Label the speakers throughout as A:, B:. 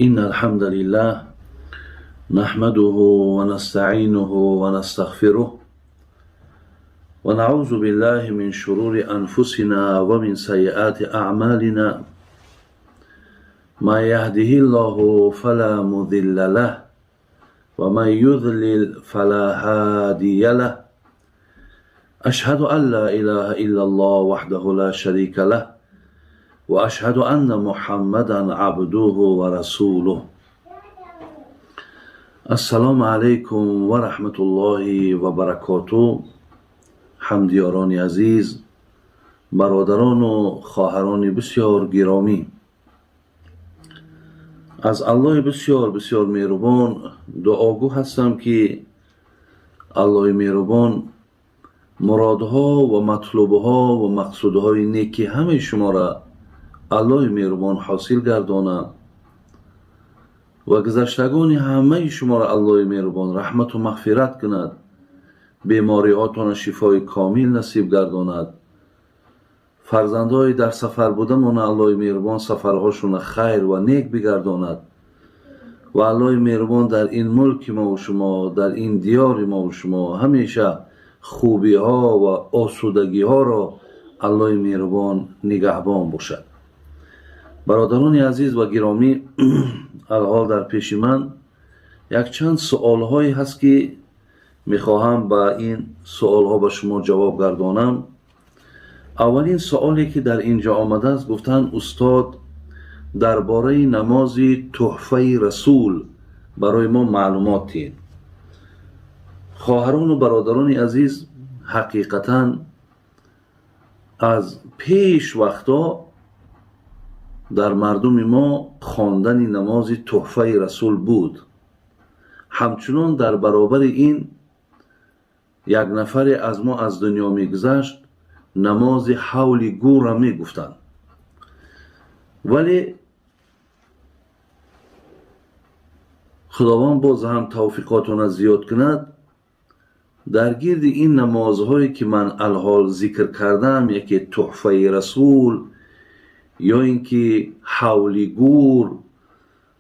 A: إن الحمد لله نحمده ونستعينه ونستغفره ونعوذ بالله من شرور أنفسنا ومن سيئات أعمالنا ما يهده الله فلا مضل له ومن يضلل فلا هادي له أشهد أن لا إله إلا الله وحده لا شريك له وأشهد أن محمدا عبده ورسوله. السلام علیکم و رحمت الله و برکاته. همدیاران عزیز، برادران و خواهران بسیار گرامی، از الله بسیار بسیار مهربان دعاگو هستم که الله مهربان مرادها و مطلوبها و مقصودهای نیکی همه شما را الله مهربان حاصل گردانه و گذشتگان همه شما را الله مهربان رحمت و مغفرت کند، بیماریاتان شفای کامل نصیب گرداند، فرزندهای در سفر بودمان الله مهربان سفرهاشون خیر و نیک بگرداند و الله مهربان در این ملک ما و شما، در این دیار ما و شما همیشه خوبی ها و آسودگی ها را الله مهربان نگهبان باشد. برادران عزیز و گرامی، الحال در پیش من یک چند سوال هایی هست که میخواهم با این سوال ها به شما جواب گردانم. اولین سوالی که در اینجا آمده است، گفتن استاد درباره نماز تحفه رسول برای ما معلومات دین. خواهران و برادران عزیز، حقیقتا از پیش وقتا در مردم ما خواندن نماز تحفه رسول بود. همچنان در برابر این یک نفر از ما از دنیا میگذشت، نماز حول گور را میگفتند. ولی خداوند باز هم توفیقاتون زیاد کند، در گرد این نمازهایی که من الحال ذکر کردم، یکی تحفه رسول یا اینکه حول گور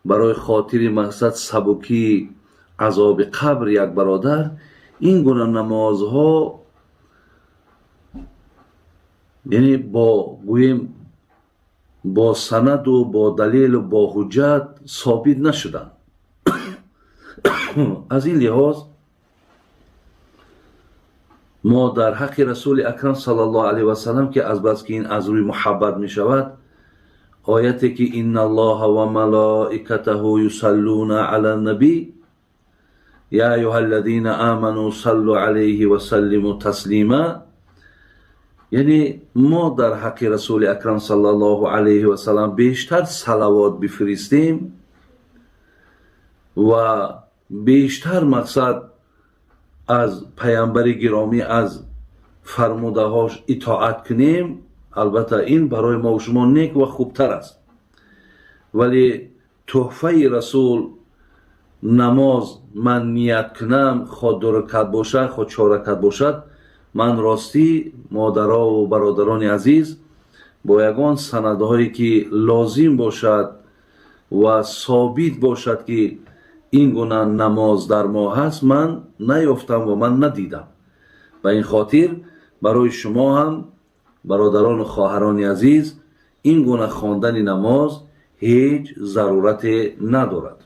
A: برای خاطر مقصد سبکی عذاب قبر یک برادر، این گونه نمازها یعنی با سند و با دلیل و با حجت ثابت نشدن. از این لحاظ ما در حق رسول اکرم صلی الله علیه و سلم که از بس که این از روی محبت می شود، آیتی که ان الله و ملائکته یصلون علی النبی یا ایها الذین آمنوا صلوا علیه و سلموا تسلیما، یعنی ما در حق رسول اکرم صلی الله علیه و سلم بیشتر صلوات بفرستیم و بیشتر مقصد از پیامبر گرامی از فرموده هاش اطاعت کنیم. البته این برای ما و شما نیک و خوبتر است. ولی تحفه رسول نماز من نیت کنم، خود 2 رکعت باشد، خود 4 رکعت باشد، من راستی مادرها و برادران عزیز با یگان سندهایی که لازم باشد و ثابت باشد که این گونه نماز در ما هست، من نیافتم و من ندیدم. و این خاطر برای شما هم برادران و خواهران عزیز این گونه خواندن نماز هیچ ضرورت ندارد.